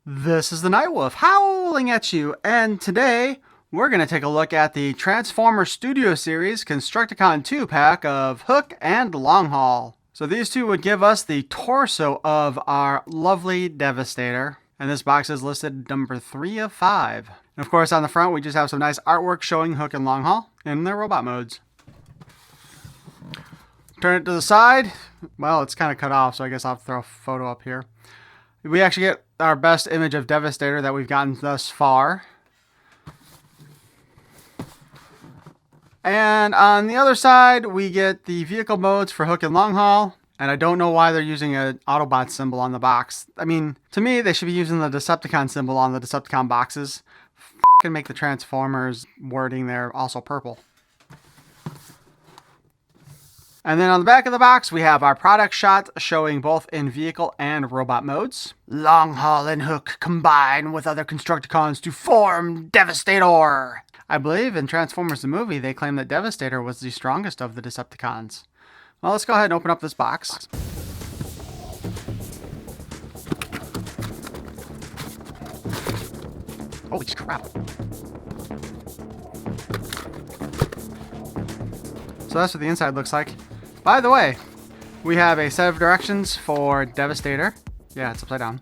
This is the Nightwolf howling at you, and today we're going to take a look at the Transformers Studio Series Constructicon 2-pack of Hook and Longhaul. So these two would give us the torso of our lovely Devastator, and this box is listed number 3 of 5. And of course on the front we just have some nice artwork showing Hook and Longhaul in their robot modes. Turn it to the side. Well, it's kind of cut off, so I guess I'll throw a photo up here. We actually get our best image of Devastator that we've gotten thus far. And on the other side, we get the vehicle modes for Hook and Longhaul. And I don't know why they're using an Autobot symbol on the box. I mean, to me, they should be using the Decepticon symbol on the Decepticon boxes. F***ing make the Transformers wording there also purple. And then on the back of the box, we have our product shot showing both in vehicle and robot modes. Longhaul and Hook combine with other Constructicons to form Devastator. I believe in Transformers the movie, they claim that Devastator was the strongest of the Decepticons. Well, let's go ahead and open up this box. Holy crap. So that's what the inside looks like. By the way, we have a set of directions for Devastator. Yeah, it's upside down.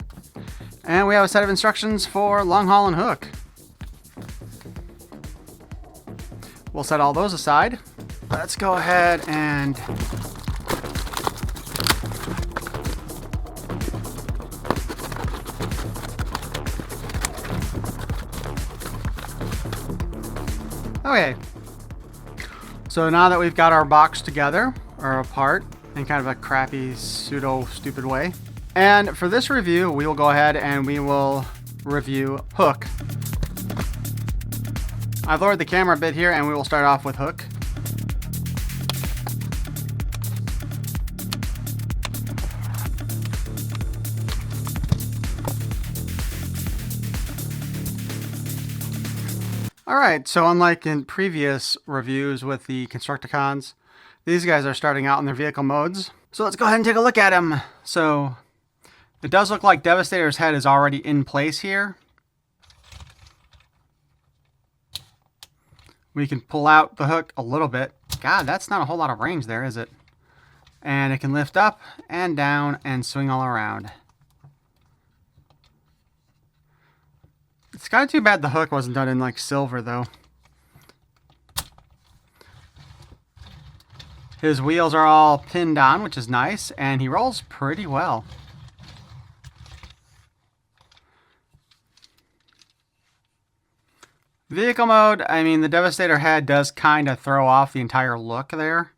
And we have a set of instructions for Longhaul and Hook. We'll set all those aside. Let's go ahead and okay. So now that we've got our box together, or apart, in kind of a crappy, pseudo-stupid way. And for this review, we will go ahead and we will review Hook. I've lowered the camera a bit here, and we will start off with Hook. Alright, so unlike in previous reviews with the Constructicons, these guys are starting out in their vehicle modes. So let's go ahead and take a look at them. So it does look like Devastator's head is already in place here. We can pull out the Hook a little bit. God, that's not a whole lot of range there, is it? And it can lift up and down and swing all around. It's kind of too bad the Hook wasn't done in like silver though. His wheels are all pinned on, which is nice, and he rolls pretty well. Vehicle mode, I mean, the Devastator head does kind of throw off the entire look there.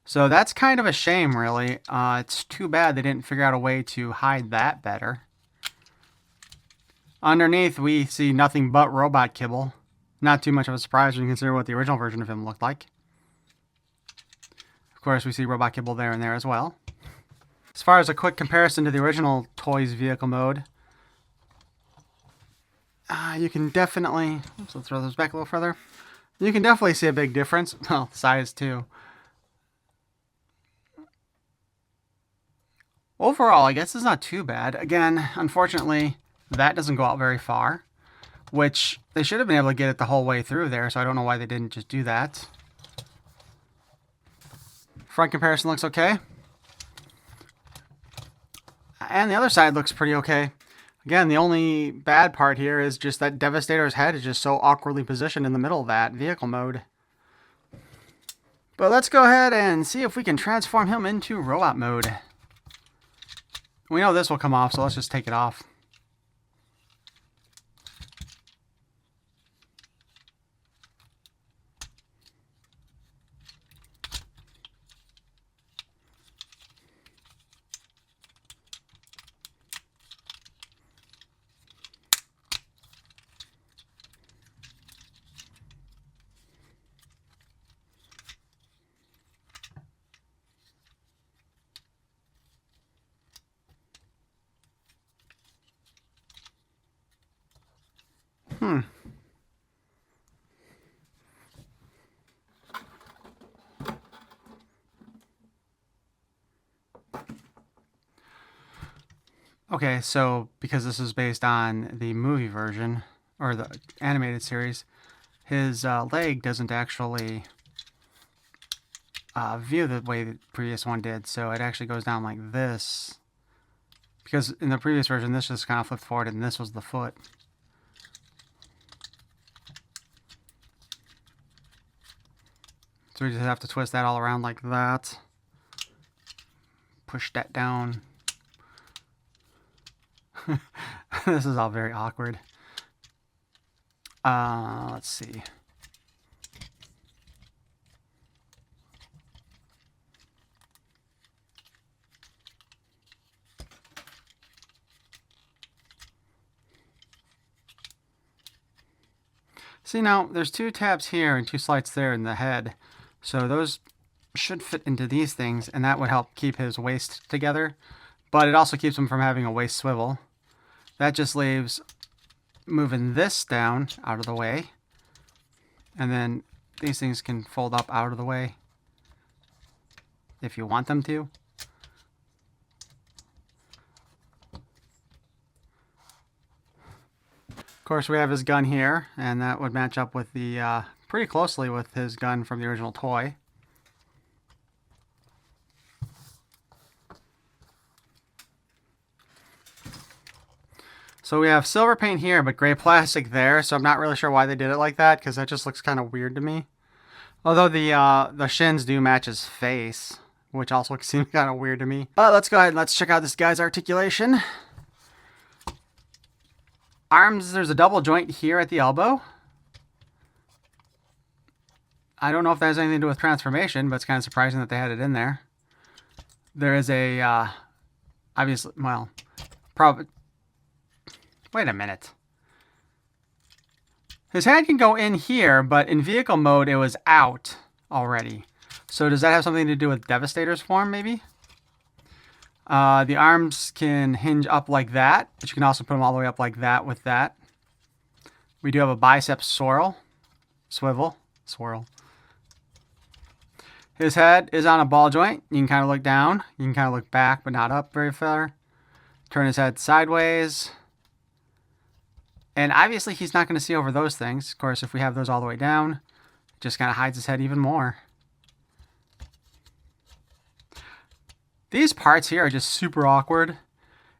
So that's kind of a shame, really. It's too bad they didn't figure out a way to hide that better. Underneath, we see nothing but robot kibble. Not too much of a surprise when you consider what the original version of him looked like. Of course, we see robot kibble there and there as well. As far as a quick comparison to the original Toys vehicle mode, you can definitely... Oops, let's throw those back a little further. You can definitely see a big difference. Well, size too. Overall, I guess it's not too bad. Again, unfortunately, that doesn't go out very far, which they should have been able to get it the whole way through there, so I don't know why they didn't just do that. Front comparison looks okay. And the other side looks pretty okay. Again, the only bad part here is just that Devastator's head is just so awkwardly positioned in the middle of that vehicle mode. But let's go ahead and see if we can transform him into robot mode. We know this will come off, so let's just take it off. Okay, so because this is based on the movie version, or the animated series, his leg doesn't actually view the way the previous one did, so it actually goes down like this. Because in the previous version, this just kind of flipped forward, and this was the foot. So we just have to twist that all around like that. Push that down. This is all very awkward. Let's see. See, now there's 2 tabs here and 2 slots there in the head, so those should fit into these things, and that would help keep his waist together, but it also keeps him from having a waist swivel. That just leaves moving this down out of the way, and then these things can fold up out of the way if you want them to. Of course, we have his gun here, and that would match up with the pretty closely with his gun from the original toy. So we have silver paint here, but gray plastic there, so I'm not really sure why they did it like that, because that just looks kind of weird to me. Although the shins do match his face, which also seems kind of weird to me. But let's go ahead and let's check out this guy's articulation. Arms, there's a double joint here at the elbow. I don't know if that has anything to do with transformation, but it's kind of surprising that they had it in there. There is a, obviously, well, probably, wait a minute. His hand can go in here, but in vehicle mode, it was out already. So does that have something to do with Devastator's form, maybe? The arms can hinge up like that, but you can also put them all the way up like that with that. We do have a bicep swirl. His head is on a ball joint. You can kind of look down. You can kind of look back, but not up very far. Turn his head sideways. And obviously he's not going to see over those things. Of course, if we have those all the way down, it just kind of hides his head even more. These parts here are just super awkward.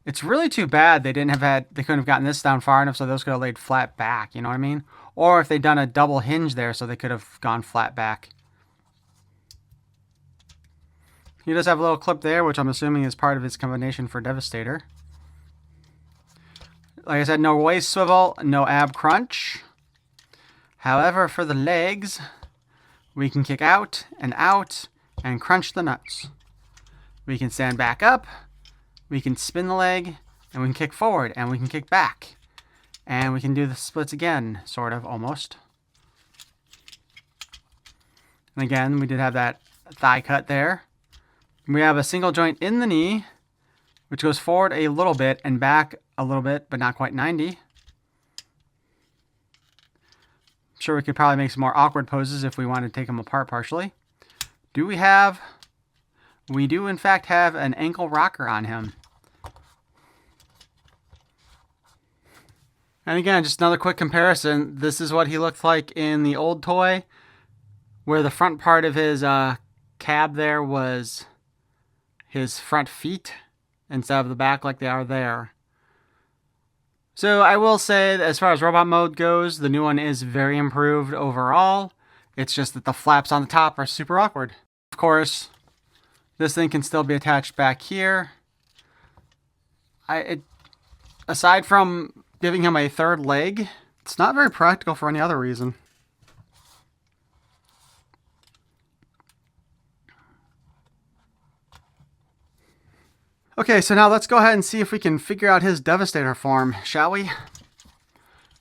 It's really too bad they couldn't have gotten this down far enough so those could have laid flat back, you know what I mean? Or if they'd done a double hinge there so they could have gone flat back. He does have a little clip there, which I'm assuming is part of his combination for Devastator. Like I said, no waist swivel, no ab crunch. However, for the legs, we can kick out and crunch the nuts. We can stand back up, we can spin the leg, and we can kick forward, and we can kick back. And we can do the splits again, sort of, almost. And again, we did have that thigh cut there. We have a single joint in the knee, which goes forward a little bit and back a little bit, but not quite 90. I'm sure we could probably make some more awkward poses if we wanted to take them apart partially. We do in fact have an ankle rocker on him. And again, just another quick comparison. This is what he looked like in the old toy, where the front part of his cab there was his front feet instead of the back like they are there. So I will say that as far as robot mode goes, the new one is very improved overall. It's just that the flaps on the top are super awkward. Of course, this thing can still be attached back here. Aside from giving him a third leg, it's not very practical for any other reason. Okay, so now let's go ahead and see if we can figure out his Devastator form, shall we?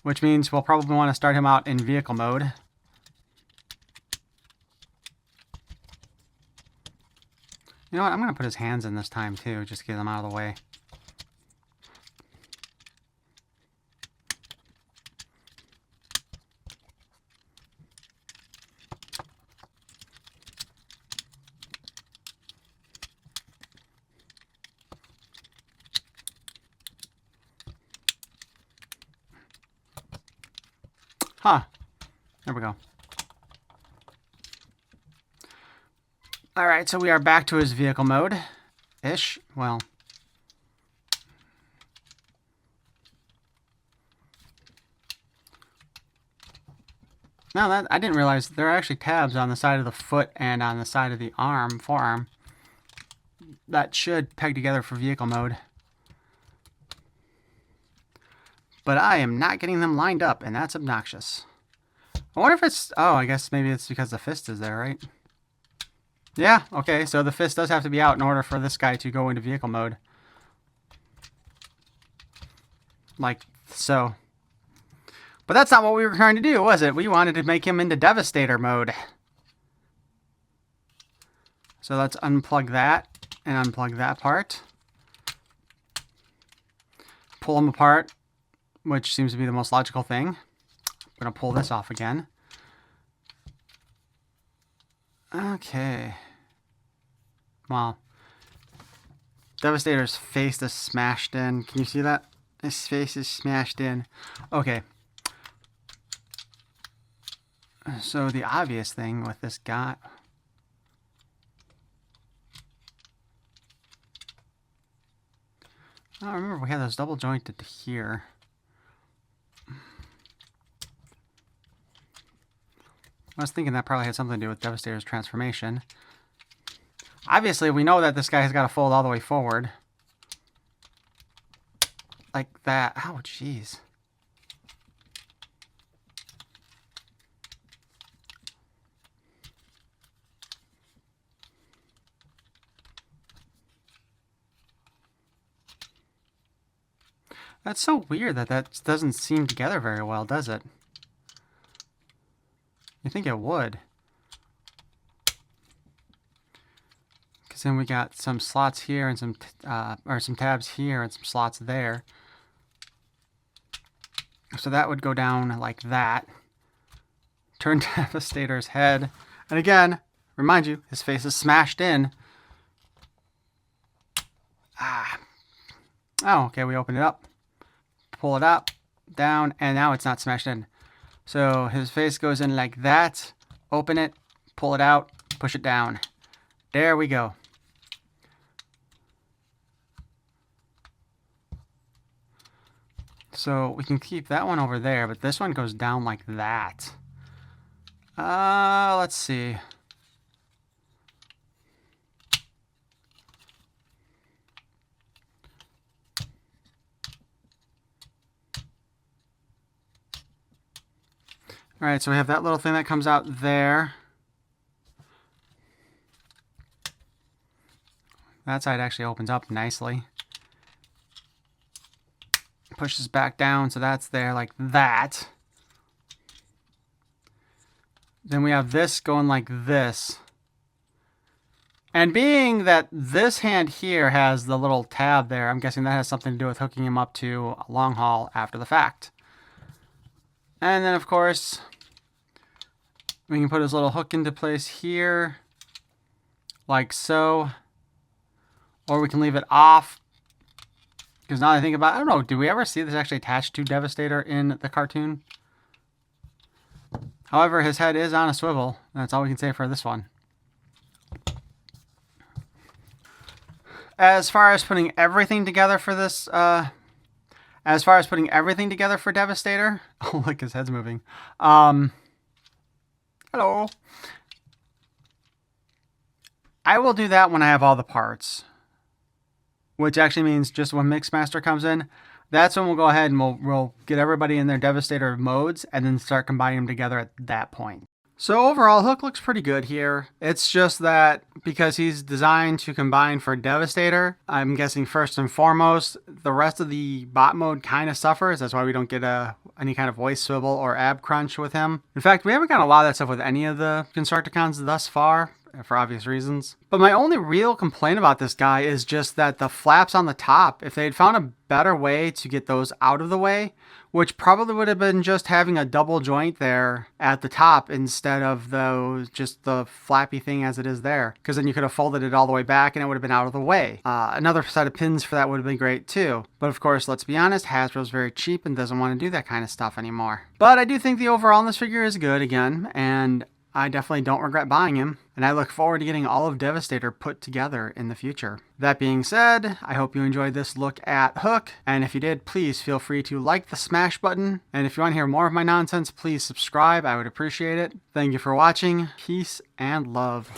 Which means we'll probably want to start him out in vehicle mode. You know what? I'm going to put his hands in this time too, just to get them out of the way. Huh. There we go. Alright, so we are back to his vehicle mode. Ish. Well. Now that I didn't realize there are actually tabs on the side of the foot and on the side of the forearm. That should peg together for vehicle mode. But I am not getting them lined up, and that's obnoxious. I wonder if it's... Oh, I guess maybe it's because the fist is there, right? Yeah, okay, so the fist does have to be out in order for this guy to go into vehicle mode. Like so. But that's not what we were trying to do, was it? We wanted to make him into Devastator mode. So let's unplug that and unplug that part. Pull them apart, which seems to be the most logical thing. I'm going to pull this off again. Okay. Wow. Devastator's face is smashed in. Can you see that? His face is smashed in. Okay. So the obvious thing with this guy... I remember we had those double jointed here. I was thinking that probably had something to do with Devastator's transformation. Obviously, we know that this guy has got to fold all the way forward. Like that. Oh, jeez. That's so weird that that doesn't seem together very well, does it? You think it would. Because then we got some slots here and some tabs here and some slots there. So that would go down like that. Turn Devastator's head. And again, remind you, his face is smashed in. Ah. Oh, okay, we open it up. Pull it up, down, and now it's not smashed in. So his face goes in like that. Open it, pull it out, push it down. There we go. So we can keep that one over there, but this one goes down like that. Let's see. All right, so we have that little thing that comes out there. That side actually opens up nicely. Pushes back down, so that's there like that. Then we have this going like this. And being that this hand here has the little tab there, I'm guessing that has something to do with hooking him up to a long haul after the fact. And then, of course, we can put his little hook into place here, like so. Or we can leave it off. Because now that I think about it, I don't know, do we ever see this actually attached to Devastator in the cartoon? However, his head is on a swivel. That's all we can say for this one. As far as putting everything together for this, Devastator, oh look, his head's moving. Hello. I will do that when I have all the parts, which actually means just when Mixmaster comes in, that's when we'll go ahead and we'll get everybody in their Devastator modes and then start combining them together at that point. So overall, Hook looks pretty good here. It's just that because he's designed to combine for Devastator, I'm guessing first and foremost, the rest of the bot mode kind of suffers. That's why we don't get any kind of voice swivel or ab crunch with him. In fact, we haven't got a lot of that stuff with any of the Constructicons thus far. for obvious reasons. But my only real complaint about this guy is just that the flaps on the top, if they had found a better way to get those out of the way, which probably would have been just having a double joint there at the top instead of just the flappy thing as it is there, because then you could have folded it all the way back and it would have been out of the way. Another set of pins for that would have been great too. But of course, let's be honest, Hasbro's very cheap and doesn't want to do that kind of stuff anymore. But I do think the overall in this figure is good again, and I definitely don't regret buying him, and I look forward to getting all of Devastator put together in the future. That being said, I hope you enjoyed this look at Hook, and if you did, please feel free to like the smash button, and if you want to hear more of my nonsense, please subscribe. I would appreciate it. Thank you for watching. Peace and love.